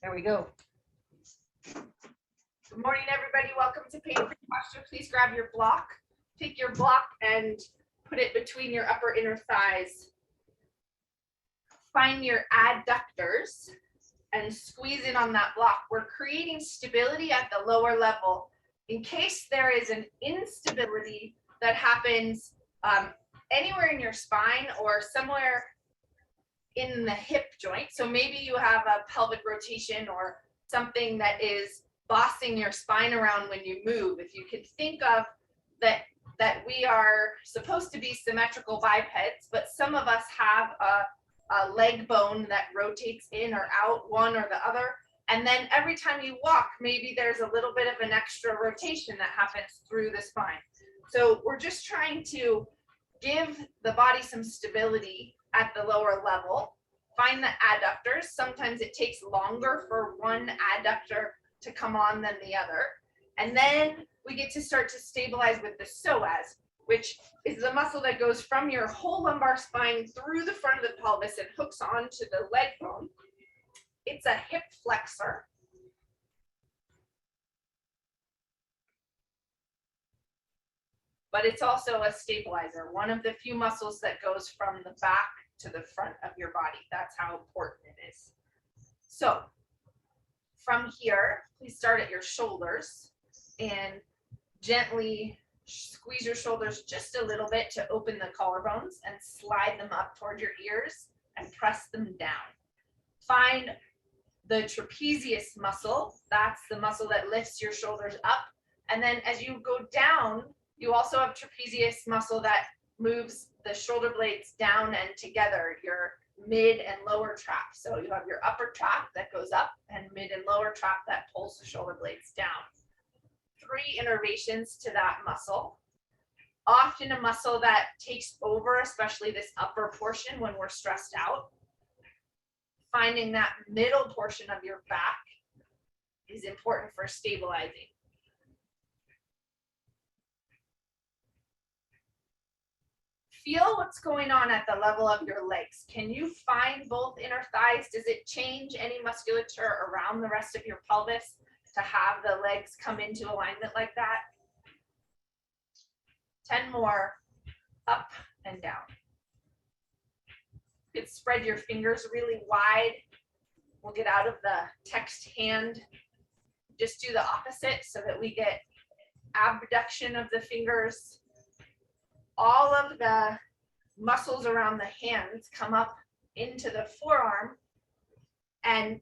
There we go. Good morning, everybody. Welcome to Pain-Free Posture. Please grab your block. Take your block and put it between your upper inner thighs. Find your adductors and squeeze in on that block. We're creating stability at the lower level in case there is an instability that happens anywhere in your spine or somewhere in the hip joint. So maybe you have a pelvic rotation or something that is bossing your spine around when you move. If you can think of that we are supposed to be symmetrical bipeds, but some of us have a leg bone that rotates in or out, one or the other. And then every time you walk, maybe there's a little bit of an extra rotation that happens through the spine. So we're just trying to give the body some stability at the lower level. Find the adductors. Sometimes it takes longer for one adductor to come on than the other. And then we get to start to stabilize with the psoas, which is the muscle that goes from your whole lumbar spine through the front of the pelvis and hooks onto the leg bone. It's a hip flexor. But it's also a stabilizer, one of the few muscles that goes from the back to the front of your body. That's how important it is. So from here, please start at your shoulders and gently squeeze your shoulders just a little bit to open the collarbones and slide them up toward your ears and press them down. Find the trapezius muscle. That's the muscle that lifts your shoulders up. And then as you go down, you also have trapezius muscle that moves the shoulder blades down and together, your mid and lower trap. So you have your upper trap that goes up and mid and lower trap that pulls the shoulder blades down. 3 innervations to that muscle. Often a muscle that takes over, especially this upper portion when we're stressed out. Finding that middle portion of your back is important for stabilizing. Feel what's going on at the level of your legs. Can you find both inner thighs? Does it change any musculature around the rest of your pelvis to have the legs come into alignment like that? 10 more, up and down. You could spread your fingers really wide. We'll get out of the text hand. Just do the opposite so that we get abduction of the fingers. All of the muscles around the hands come up into the forearm. And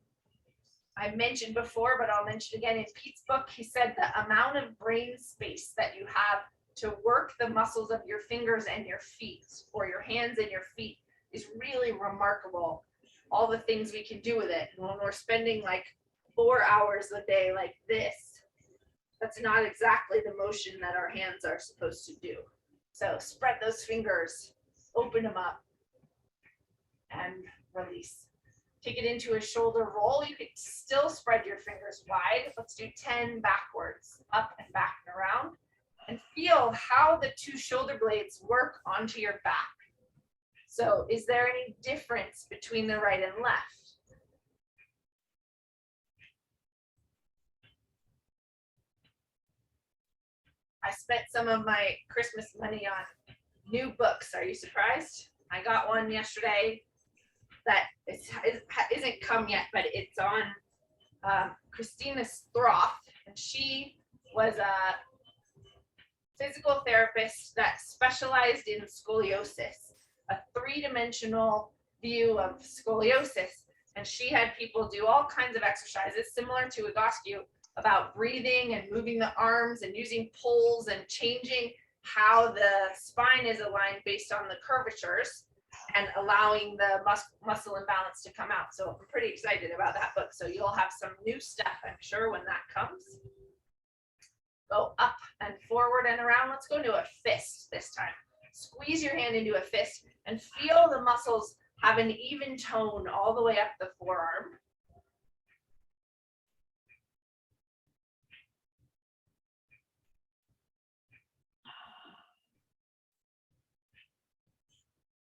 I mentioned before, but I'll mention again, in Pete's book, he said the amount of brain space that you have to work the muscles of your fingers and your feet, or your hands and your feet, is really remarkable. All the things we can do with it. And when we're spending like 4 hours a day like this, that's not exactly the motion that our hands are supposed to do. So spread those fingers, open them up, and release. Take it into a shoulder roll. You could still spread your fingers wide. Let's do 10 backwards, up and back and around. And feel how the 2 shoulder blades work onto your back. So is there any difference between the right and left? I spent some of my Christmas money on new books. Are you surprised? I got one yesterday that isn't come yet, but it's on Christina Stroth, and she was a physical therapist that specialized in scoliosis, a 3-dimensional view of scoliosis. And she had people do all kinds of exercises similar to Egoscue about breathing and moving the arms and using poles and changing how the spine is aligned based on the curvatures and allowing the muscle imbalance to come out. So I'm pretty excited about that book. So you'll have some new stuff, I'm sure, when that comes. Go up and forward and around. Let's go into a fist this time. Squeeze your hand into a fist and feel the muscles have an even tone all the way up the forearm.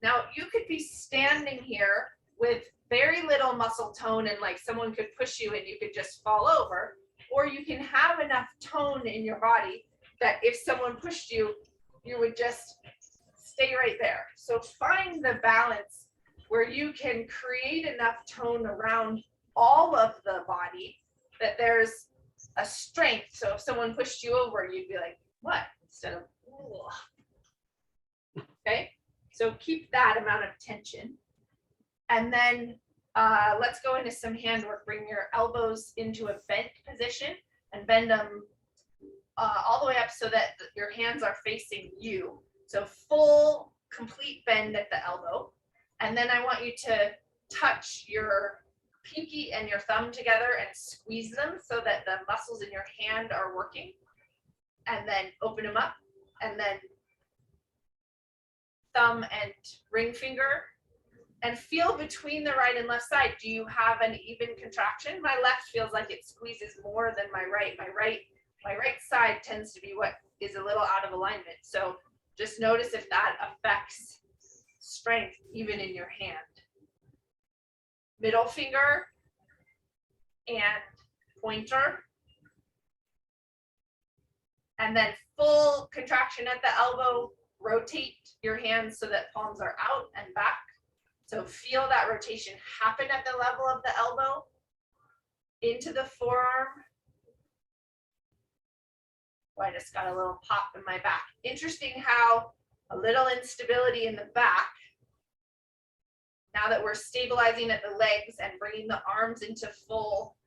Now, you could be standing here with very little muscle tone and like someone could push you and you could just fall over, or you can have enough tone in your body that if someone pushed you, you would just stay right there. So find the balance where you can create enough tone around all of the body that there's a strength. So if someone pushed you over, you'd be like, what? Instead of, ugh. Okay? So keep that amount of tension. And then let's go into some hand work. Bring your elbows into a bent position and bend them all the way up so that your hands are facing you. So full, complete bend at the elbow. And then I want you to touch your pinky and your thumb together and squeeze them so that the muscles in your hand are working. And then open them up. And then thumb and ring finger. And feel between the right and left side. Do you have an even contraction? My left feels like it squeezes more than my right. My right side tends to be what is a little out of alignment. So just notice if that affects strength even in your hand. Middle finger and pointer. And then full contraction at the elbow. Rotate your hands so that palms are out and back. So feel that rotation happen at the level of the elbow into the forearm. Oh, I just got a little pop in my back. Interesting how a little instability in the back. Now that we're stabilizing at the legs and bringing the arms into full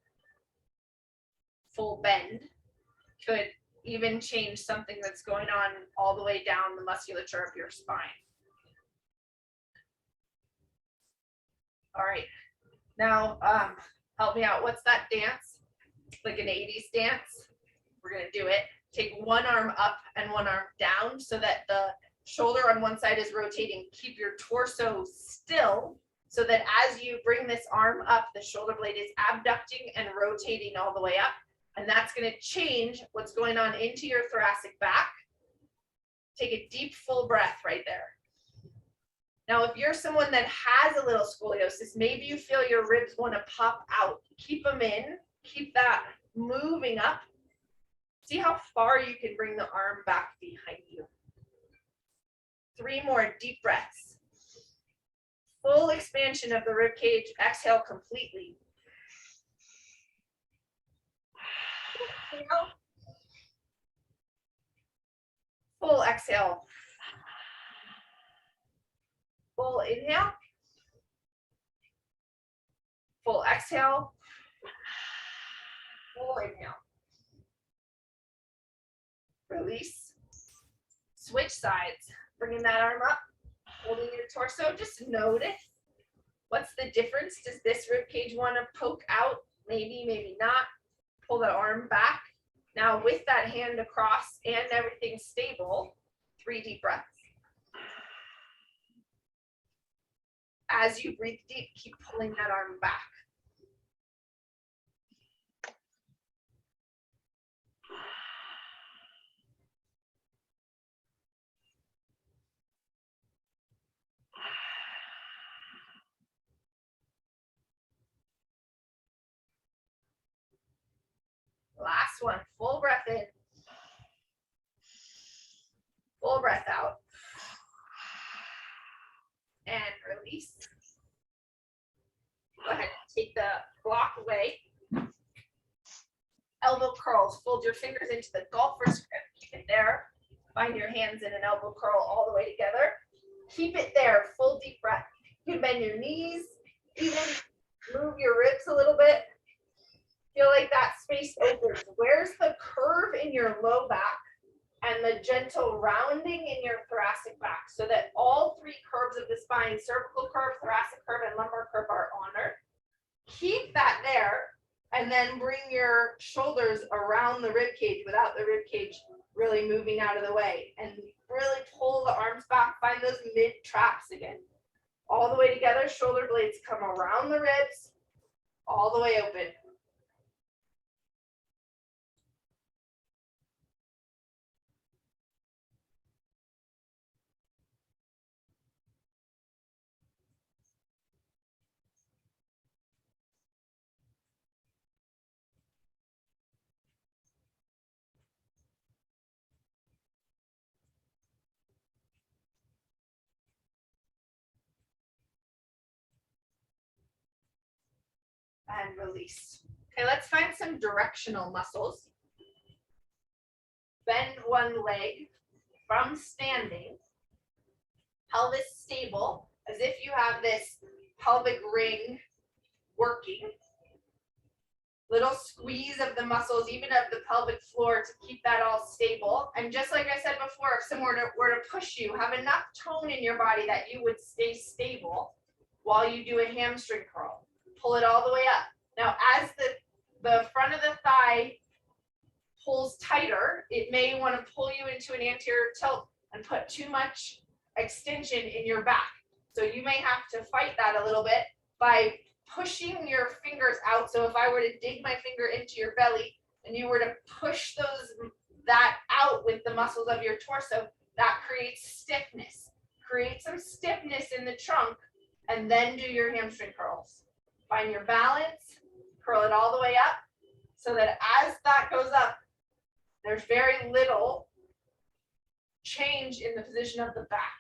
bend, could even change something that's going on all the way down the musculature of your spine. All right, now help me out. What's that dance? Like an 80s dance? We're gonna do it. Take one arm up and one arm down so that the shoulder on one side is rotating. Keep your torso still so that as you bring this arm up, the shoulder blade is abducting and rotating all the way up. And that's gonna change what's going on into your thoracic back. Take a deep, full breath right there. Now, if you're someone that has a little scoliosis, maybe you feel your ribs want to pop out. Keep them in, keep that moving up. See how far you can bring the arm back behind you. 3 more deep breaths. Full expansion of the rib cage. Exhale completely. Inhale. Full exhale. Full inhale. Full exhale. Full inhale. Release. Switch sides. Bringing that arm up. Holding your torso. Just notice. What's the difference? Does this rib cage want to poke out? Maybe, maybe not. Pull the arm back. Now with that hand across and everything stable, 3 deep breaths. As you breathe deep, keep pulling that arm back. Last one, full breath in. Full breath out. And release. Go ahead and take the block away. Elbow curls. Fold your fingers into the golfer's grip. Keep it there. Find your hands in an elbow curl all the way together. Keep it there. Full deep breath. You can bend your knees. Even move your ribs a little bit. Feel like that space opens. Where's the curve in your low back and the gentle rounding in your thoracic back so that all 3 curves of the spine, cervical curve, thoracic curve, and lumbar curve are honored. Keep that there and then bring your shoulders around the rib cage without the rib cage really moving out of the way and really pull the arms back. Find those mid traps again. All the way together, shoulder blades come around the ribs, all the way open. and release. Okay, let's find some directional muscles. Bend one leg from standing, pelvis stable, as if you have this pelvic ring working. Little squeeze of the muscles, even of the pelvic floor, to keep that all stable. And just like I said before, if someone were to push you, have enough tone in your body that you would stay stable while you do a hamstring curl. Pull it all the way up. Now, as the front of the thigh pulls tighter, it may want to pull you into an anterior tilt and put too much extension in your back. So you may have to fight that a little bit by pushing your fingers out. So if I were to dig my finger into your belly and you were to push that out with the muscles of your torso, that creates stiffness. Create some stiffness in the trunk and then do your hamstring curls. Find your balance, curl it all the way up so that as that goes up, there's very little change in the position of the back.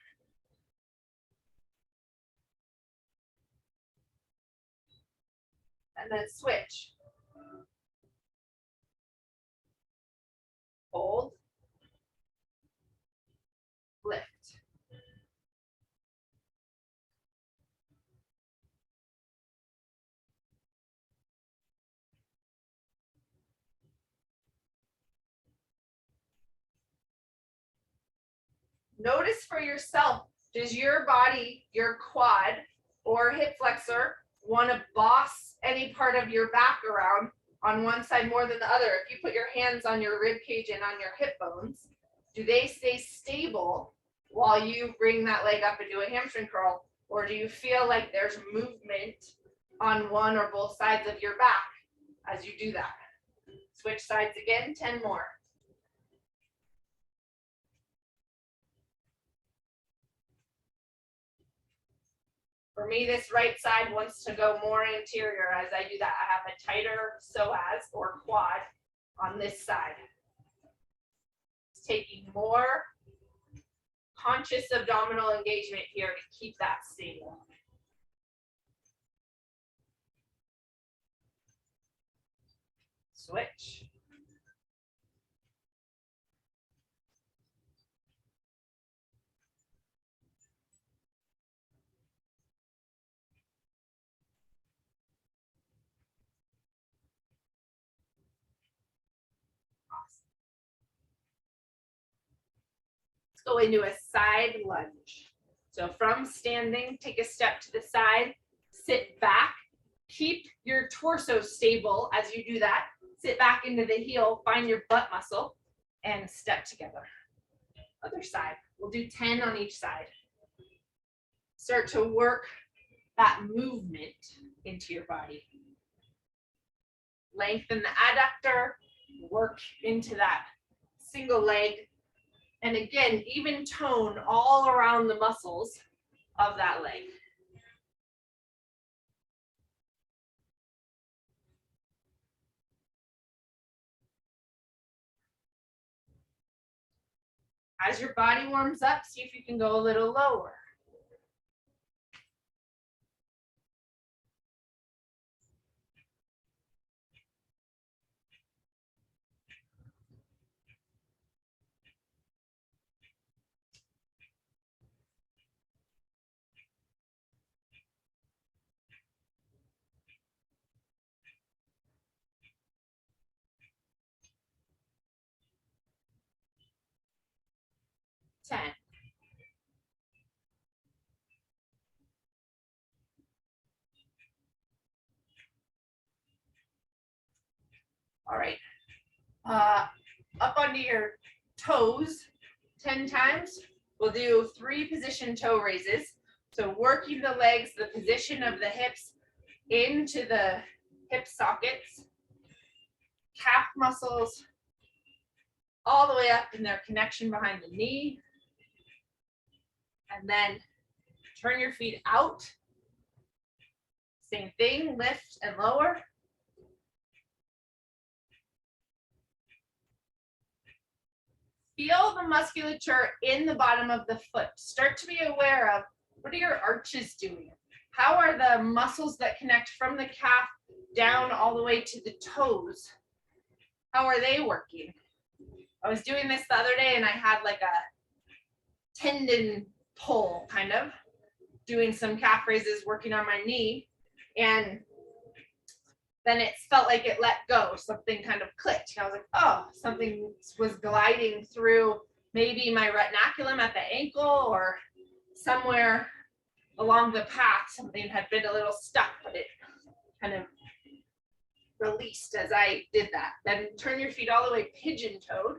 And then switch. Hold. Lift. Notice for yourself, does your body, your quad or hip flexor, want to boss any part of your back around on one side more than the other? If you put your hands on your rib cage and on your hip bones, do they stay stable while you bring that leg up and do a hamstring curl? Or do you feel like there's movement on one or both sides of your back as you do that? Switch sides again, 10 more. For me, this right side wants to go more anterior. As I do that, I have a tighter psoas or quad on this side. It's taking more conscious abdominal engagement here to keep that stable. Switch. Let's go into a side lunge. So from standing, take a step to the side, sit back, keep your torso stable as you do that. Sit back into the heel, find your butt muscle, and step together. Other side. We'll do 10 on each side. Start to work that movement into your body. Lengthen the adductor, work into that single leg. And again, even tone all around the muscles of that leg. As your body warms up, see if you can go a little lower. All right, up onto your toes 10 times. We'll do 3 position toe raises. So working the legs, the position of the hips into the hip sockets, calf muscles all the way up in their connection behind the knee. And then turn your feet out. Same thing, lift and lower. Feel the musculature in the bottom of the foot. Start to be aware of what are your arches doing? How are the muscles that connect from the calf down all the way to the toes. How are they working? I was doing this the other day and I had like a tendon pull, kind of doing some calf raises, working on my knee, and then it felt like it let go. Something kind of clicked. I was like, oh, something was gliding through maybe my retinaculum at the ankle or somewhere along the path. Something had been a little stuck, but it kind of released as I did that. Then turn your feet all the way pigeon-toed,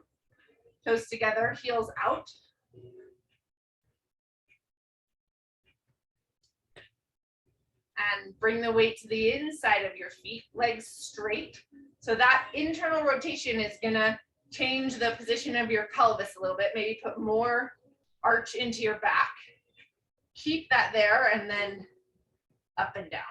toes together, heels out. And bring the weight to the inside of your feet, legs straight. So that internal rotation is gonna change the position of your pelvis a little bit, maybe put more arch into your back. Keep that there and then up and down.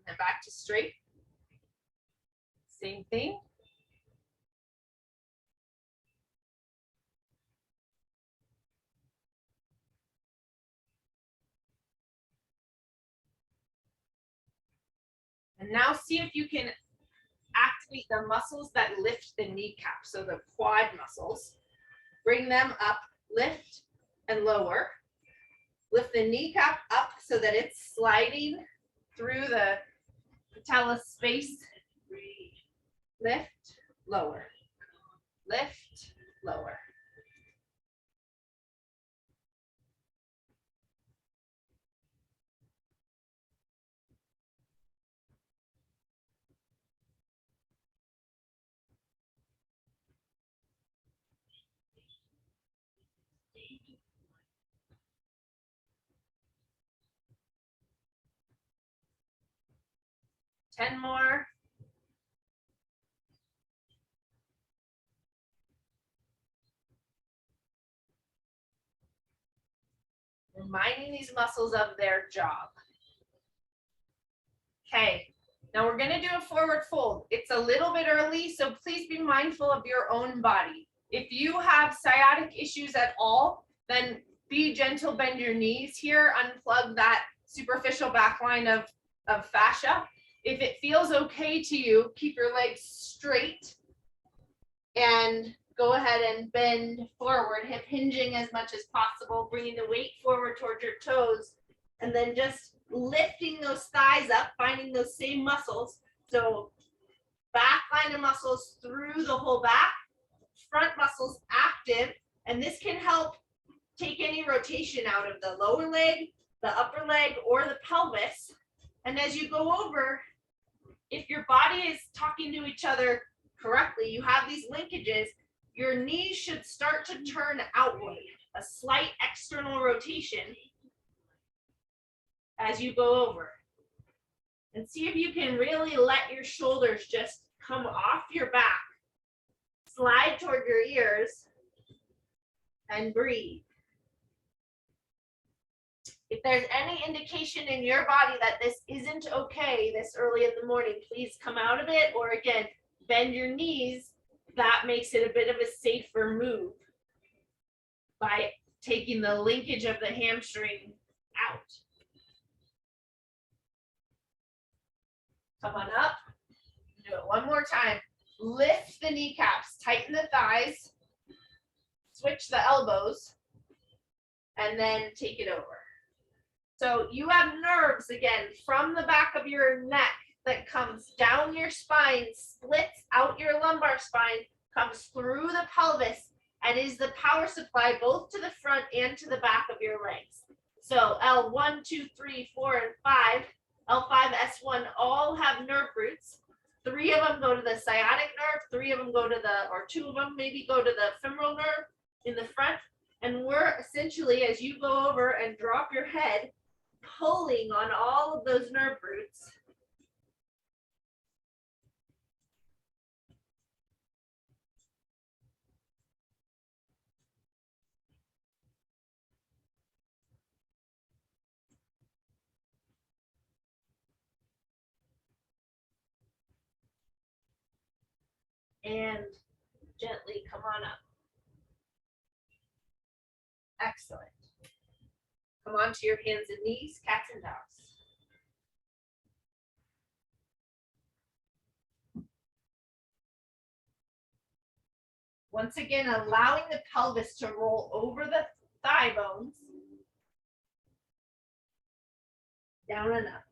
And back to straight. Same thing. And now see if you can activate the muscles that lift the kneecap. So the quad muscles, bring them up, lift and lower. Lift the kneecap up so that it's sliding through the patella space. Lift, lower, lift, lower. Ten more. Reminding these muscles of their job. Okay, now we're gonna do a forward fold. It's a little bit early, so please be mindful of your own body. If you have sciatic issues at all, then be gentle, bend your knees here, unplug that superficial back line of fascia. If it feels okay to you, keep your legs straight and go ahead and bend forward, hip hinging as much as possible, bringing the weight forward towards your toes, and then just lifting those thighs up, finding those same muscles. So back line of muscles through the whole back, front muscles active, and this can help take any rotation out of the lower leg, the upper leg, or the pelvis. And as you go over, if your body is talking to each other correctly, you have these linkages, your knees should start to turn outward, a slight external rotation as you go over. And see if you can really let your shoulders just come off your back, slide toward your ears, and breathe. If there's any indication in your body that this isn't okay this early in the morning, please come out of it, or again, bend your knees. That makes it a bit of a safer move by taking the linkage of the hamstring out. Come on up. Do it one more time. Lift the kneecaps, tighten the thighs, switch the elbows, and then take it over. So you have nerves again from the back of your neck that comes down your spine, splits out your lumbar spine, comes through the pelvis, and is the power supply both to the front and to the back of your legs. So L1, 2, 3, 4, and 5, L5, S1 all have nerve roots. 3 of them go to the sciatic nerve, 3 of them go to the, or 2 of them maybe go to the femoral nerve in the front. And we're essentially, as you go over and drop your head, pulling on all of those nerve roots. and gently come on up. Excellent. Come onto your hands and knees, cats and dogs. Once again, allowing the pelvis to roll over the thigh bones. Down and up.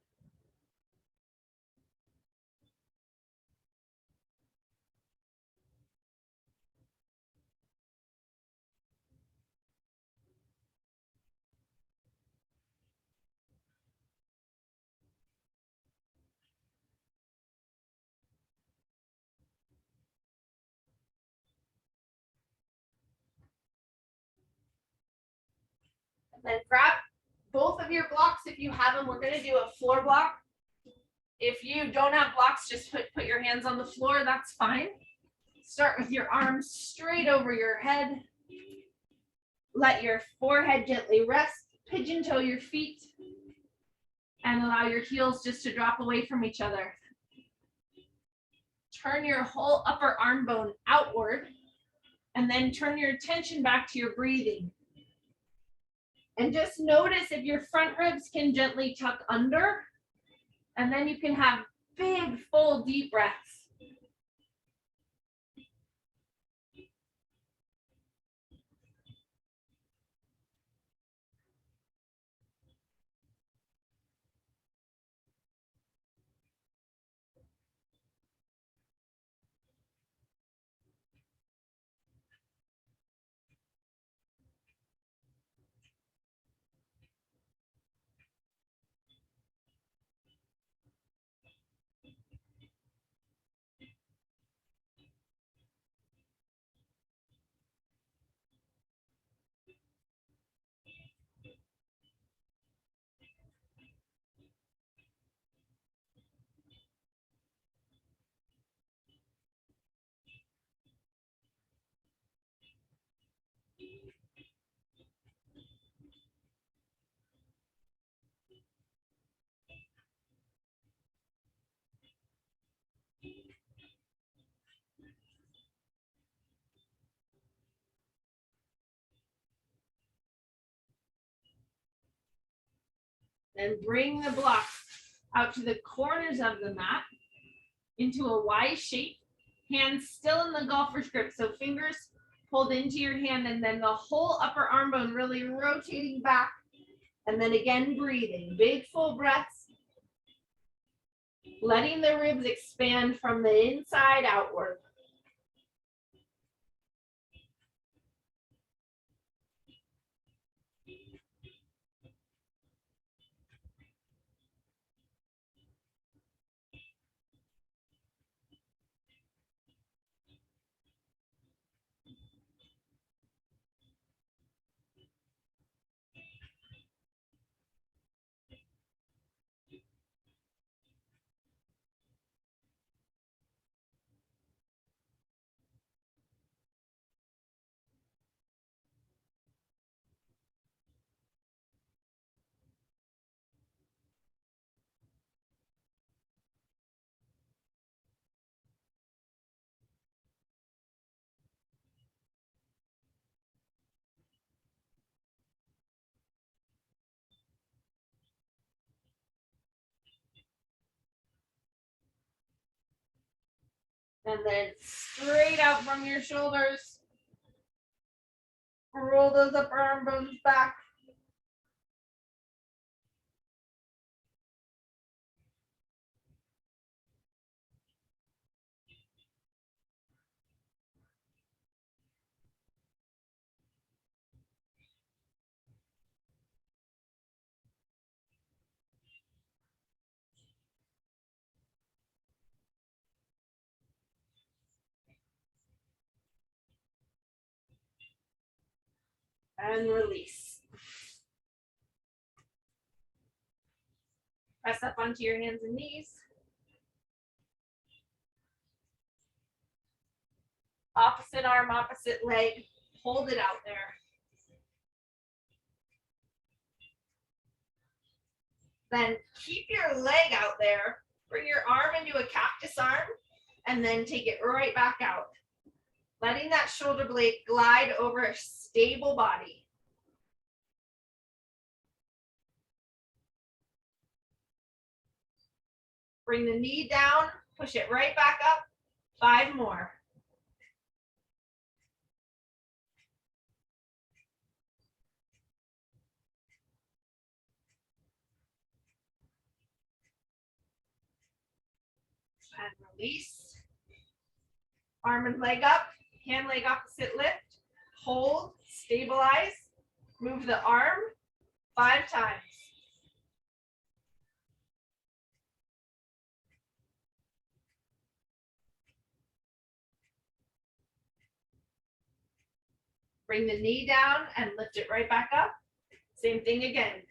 And then grab both of your blocks if you have them. We're going to do a floor block. If you don't have blocks, just put your hands on the floor. That's fine. Start with your arms straight over your head. Let your forehead gently rest. Pigeon toe your feet. And allow your heels just to drop away from each other. Turn your whole upper arm bone outward. And then turn your attention back to your breathing. And just notice if your front ribs can gently tuck under. And then you can have big, full, deep breaths. Then bring the blocks out to the corners of the mat into a Y shape. Hands still in the golfer's grip. So fingers pulled into your hand and then the whole upper arm bone really rotating back. And then again, breathing. Big full breaths. Letting the ribs expand from the inside outward. And then straight out from your shoulders. Roll those upper arm bones back. And release. Press up onto your hands and knees. Opposite arm, opposite leg. Hold it out there. Then keep your leg out there. Bring your arm into a cactus arm and then take it right back out. Letting that shoulder blade glide over a stable body. Bring the knee down, push it right back up. 5 more. And release. Arm and leg up, hand leg opposite lift. Hold, stabilize. Move the arm 5 times. Bring the knee down and lift it right back up. Same thing again.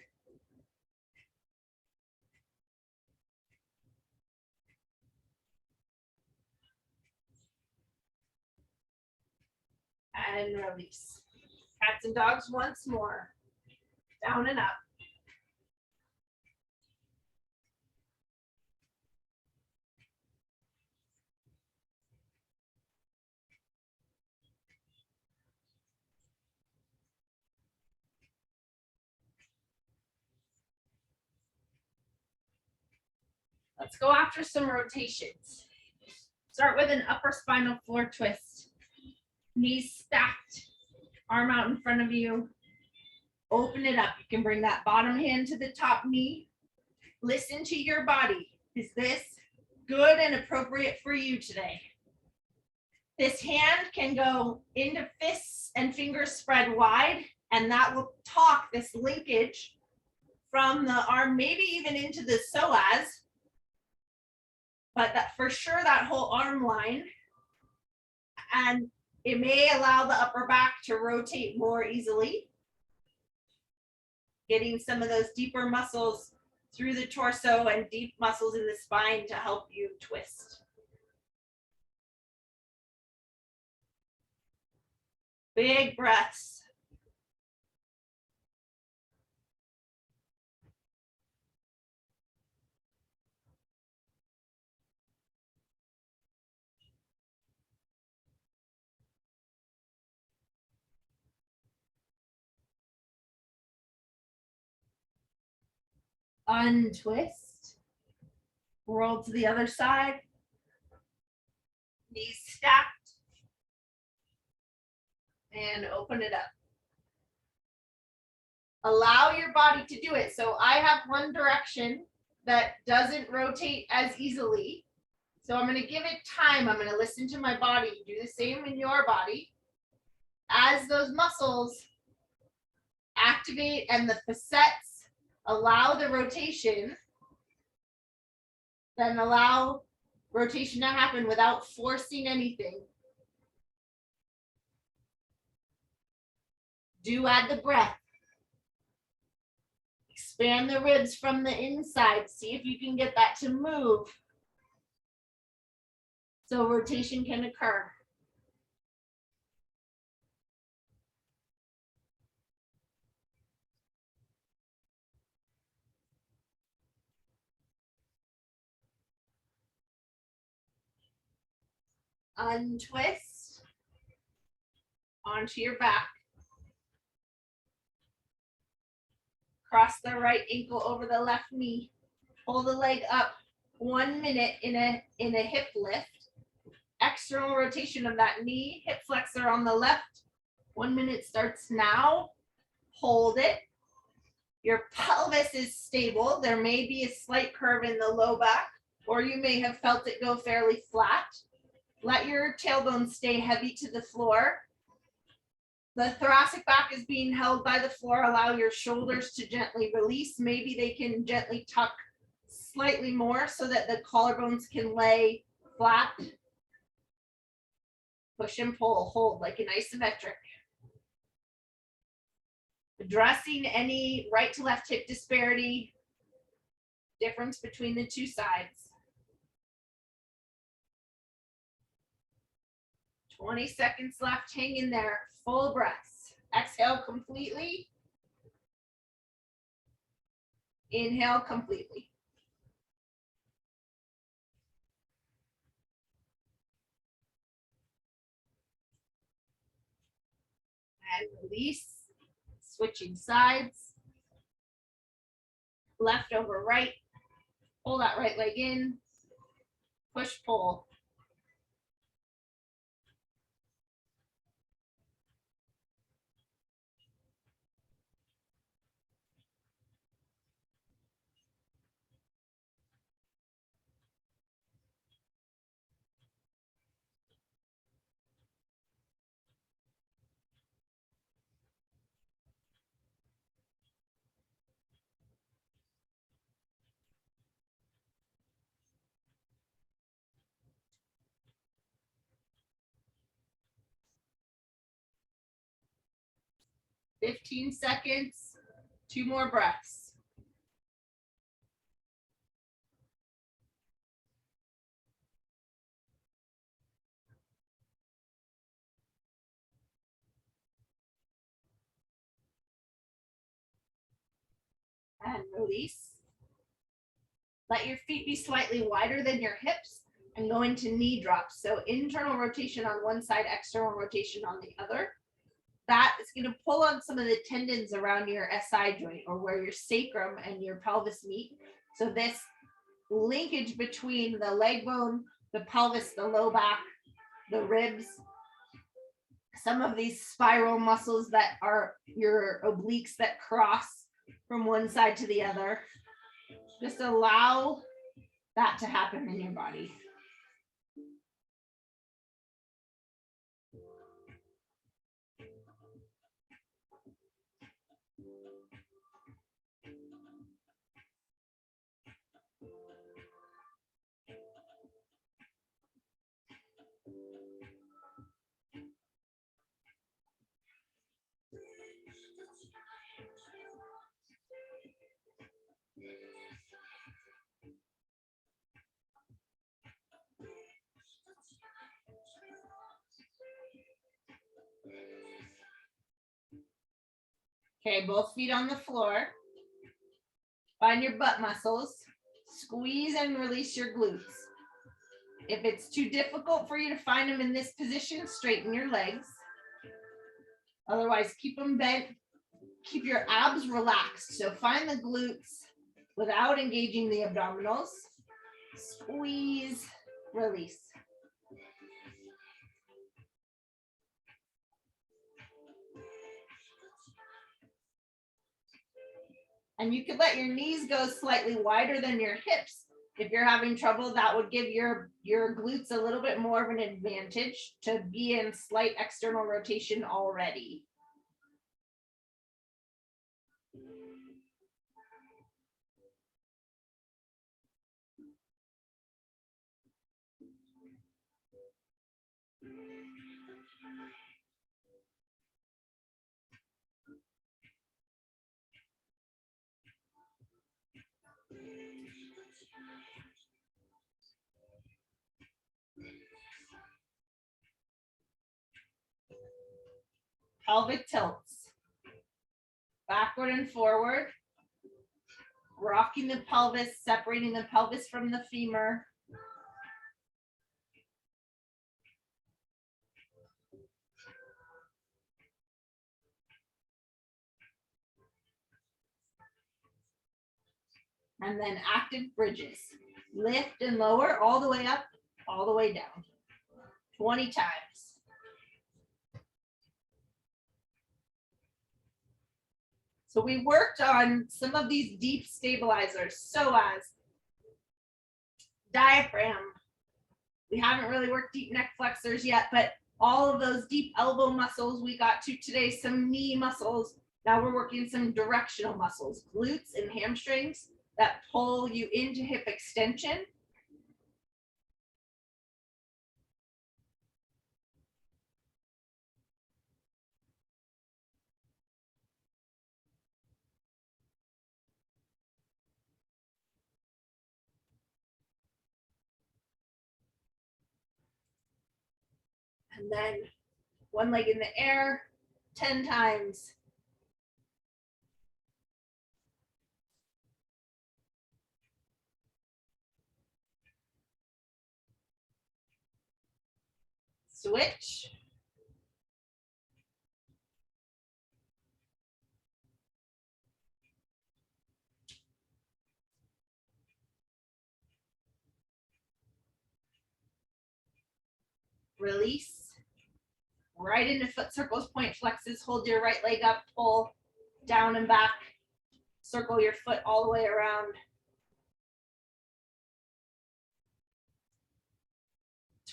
And release. Cats and dogs once more. Down and up. Let's go after some rotations. Start with an upper spinal floor twist. Knees stacked, arm out in front of you. Open it up. You can bring that bottom hand to the top knee. Listen to your body. Is this good and appropriate for you today? This hand can go into fists and fingers spread wide, and that will talk this linkage from the arm, maybe even into the psoas, but that for sure that whole arm line, and it may allow the upper back to rotate more easily, getting some of those deeper muscles through the torso and deep muscles in the spine to help you twist. Big breaths. Untwist. Roll to the other side. Knees stacked. And open it up. Allow your body to do it. So I have one direction that doesn't rotate as easily. So I'm going to give it time. I'm going to listen to my body. Do the same in your body. As those muscles activate and the facets allow the rotation, then allow rotation to happen without forcing anything. Do add the breath. Expand the ribs from the inside. See if you can get that to move so rotation can occur. Untwist onto your back. Cross the right ankle over the left knee. Pull the leg up 1 minute in a hip lift. External rotation of that knee, hip flexor on the left. 1 minute starts now. Hold it. Your pelvis is stable. There may be a slight curve in the low back, or you may have felt it go fairly flat. Let your tailbone stay heavy to the floor. The thoracic back is being held by the floor. Allow your shoulders to gently release. Maybe they can gently tuck slightly more so that the collarbones can lay flat. Push and pull, hold like an isometric. Addressing any right to left hip disparity, difference between the two sides. 20 seconds left, hang in there, full breaths. Exhale completely. Inhale completely. and release. Switching sides. Left over right. Pull that right leg in. Push, pull. "15 seconds, 2 more breaths. And release. Let your feet be slightly wider than your hips and go into knee drops. So internal rotation on one side, external rotation on the other. That is going to pull on some of the tendons around your SI joint, or where your sacrum and your pelvis meet. So this linkage between the leg bone, the pelvis, the low back, the ribs, some of these spiral muscles that are your obliques that cross from one side to the other. Just allow that to happen in your body. Okay, both feet on the floor. Find your butt muscles. Squeeze and release your glutes. If it's too difficult for you to find them in this position, straighten your legs. Otherwise, keep them bent. Keep your abs relaxed. So find the glutes without engaging the abdominals. Squeeze, release. And you could let your knees go slightly wider than your hips. If you're having trouble, that would give your glutes a little bit more of an advantage to be in slight external rotation already. Pelvic tilts. Backward and forward. Rocking the pelvis, separating the pelvis from the femur. And then active bridges. Lift and lower all the way up, all the way down. 20 times. So we worked on some of these deep stabilizers, psoas, diaphragm. We haven't really worked deep neck flexors yet, but all of those deep elbow muscles we got to today, some knee muscles. Now we're working some directional muscles, glutes and hamstrings that pull you into hip extension. And then one leg in the air, 10 times. Switch. release, right into foot circles, point flexes, hold your right leg up, pull down and back, circle your foot all the way around.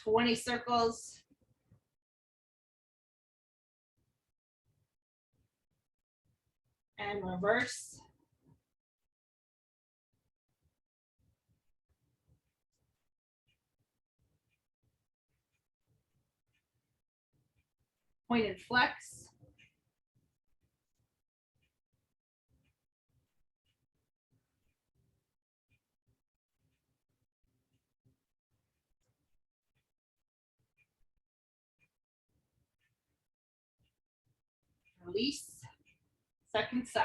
20 circles. And reverse. Pointed flex. Release. Second side.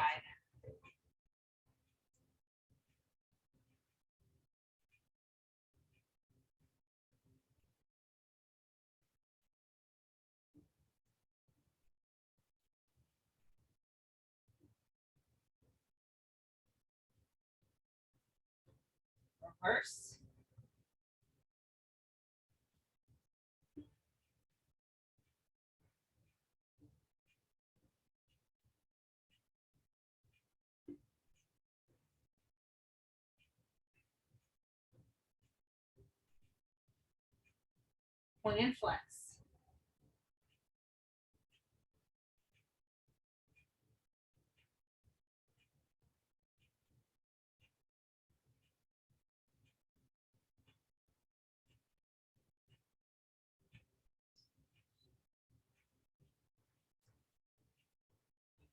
Reverse. Point and flex.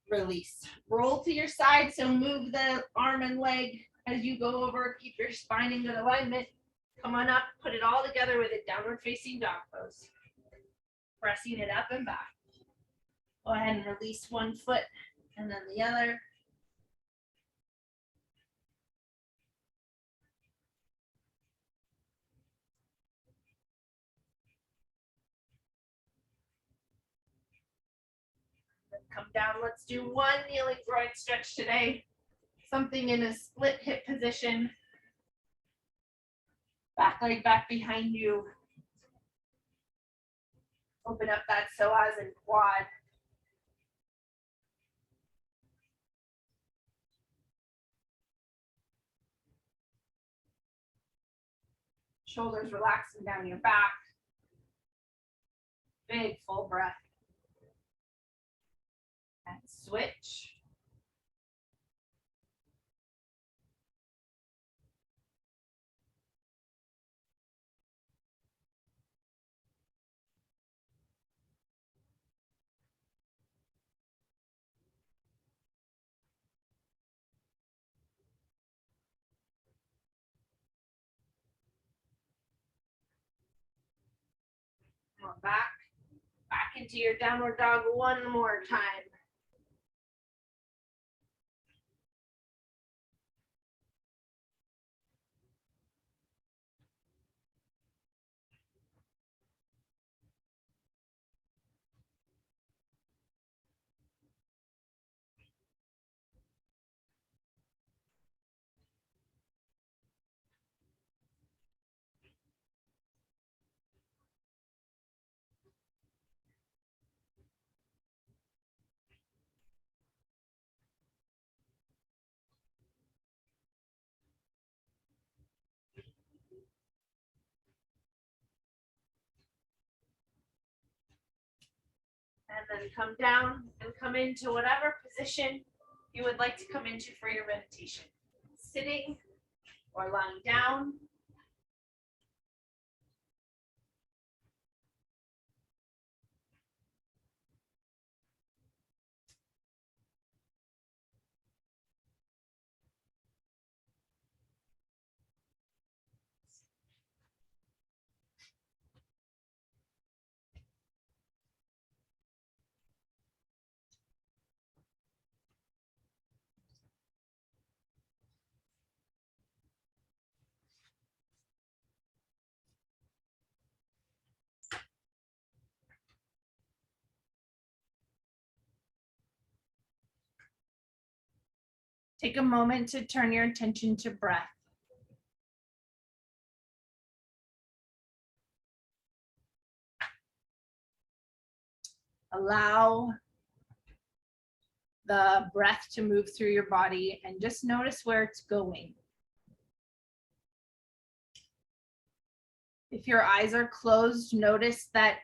Release. Roll to your side, so move the arm and leg as you go over. Keep your spine in good alignment. Come on up, put it all together with a downward facing dog pose. Pressing it up and back. Go ahead and release one foot and then the other. Come down. Let's do one kneeling groin stretch today. Something in a split hip position. Back leg back behind you. Open up that psoas and quad. Shoulders relaxing down your back. Big full breath. And switch. Back into your downward dog one more time. And then come down and come into whatever position you would like to come into for your meditation. Sitting or lying down. Take a moment to turn your attention to breath. Allow the breath to move through your body and just notice where it's going. If your eyes are closed, notice that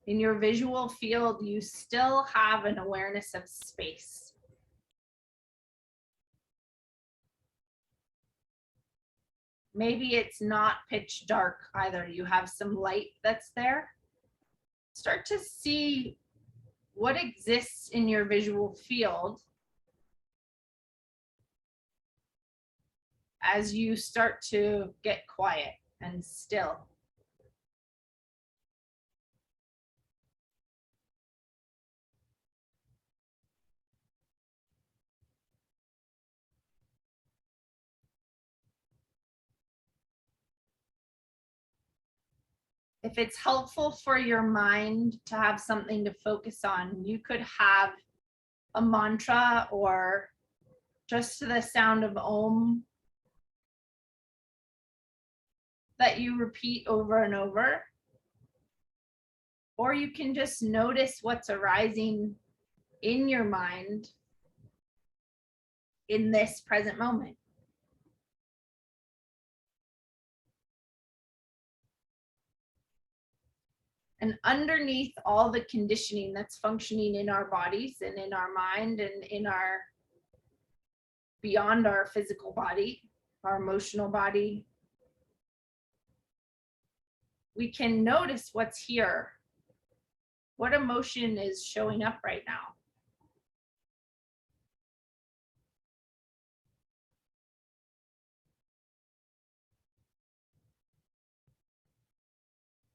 in your visual field, you still have an awareness of space. Maybe it's not pitch dark either. You have some light that's there. Start to see what exists in your visual field as you start to get quiet and still. If it's helpful for your mind to have something to focus on, you could have a mantra or just the sound of Om that you repeat over and over. Or you can just notice what's arising in your mind in this present moment. And underneath all the conditioning that's functioning in our bodies and in our mind and in our, beyond our physical body, our emotional body, we can notice what's here. What emotion is showing up right now?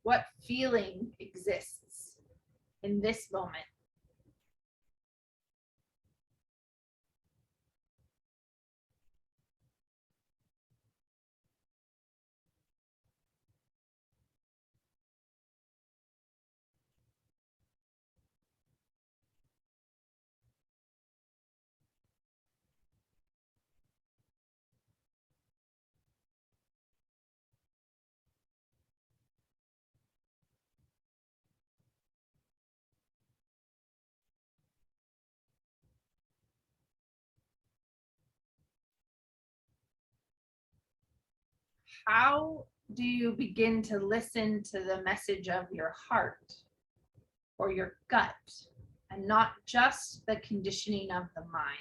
What feeling exists in this moment? How do you begin to listen to the message of your heart or your gut and not just the conditioning of the mind?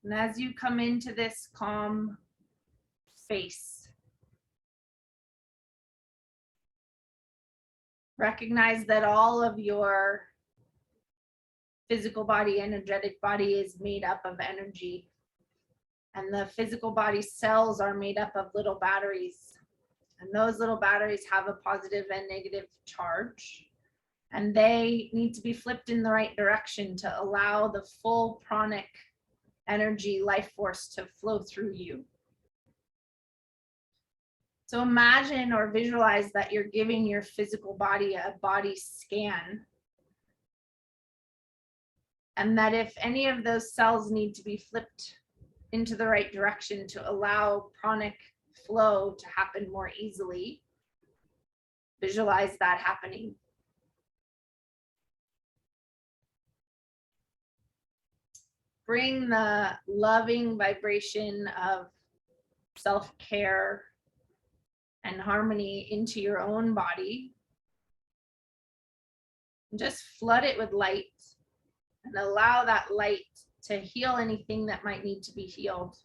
And as you come into this calm space, recognize that all of your physical body, energetic body is made up of energy. And the physical body cells are made up of little batteries. And those little batteries have a positive and negative charge. And they need to be flipped in the right direction to allow the full pranic energy, life force to flow through you. So imagine or visualize that you're giving your physical body a body scan. And that if any of those cells need to be flipped into the right direction to allow pranic flow to happen more easily, visualize that happening. Bring the loving vibration of self-care and harmony into your own body. And just flood it with light and allow that light to heal anything that might need to be healed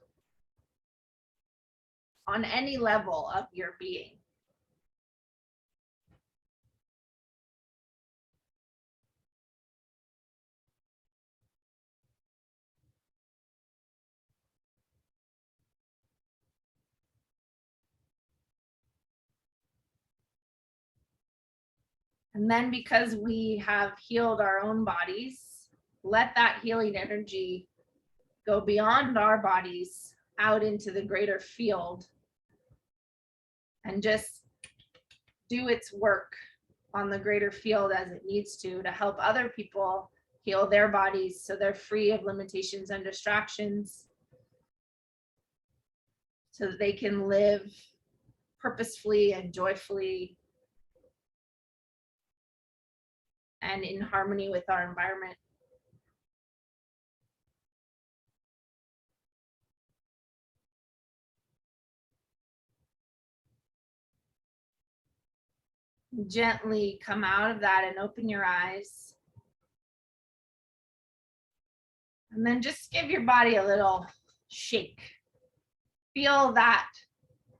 on any level of your being. And then because we have healed our own bodies, let that healing energy go beyond our bodies out into the greater field and just do its work on the greater field as it needs to help other people heal their bodies so they're free of limitations and distractions, so that they can live purposefully and joyfully and in harmony with our environment. Gently come out of that and open your eyes. And then just give your body a little shake. Feel that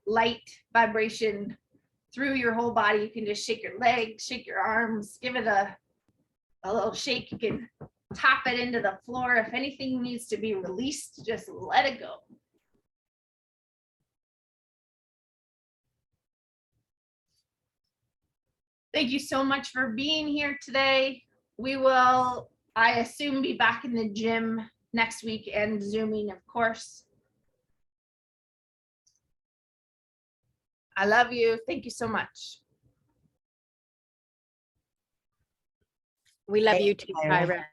light vibration through your whole body. You can just shake your legs, shake your arms, give it a little shake. You can tap it into the floor. If anything needs to be released, just let it go. Thank you so much for being here today. We will, I assume, be back in the gym next week and Zooming, of course. I love you. Thank you so much. We love you too, Tyra.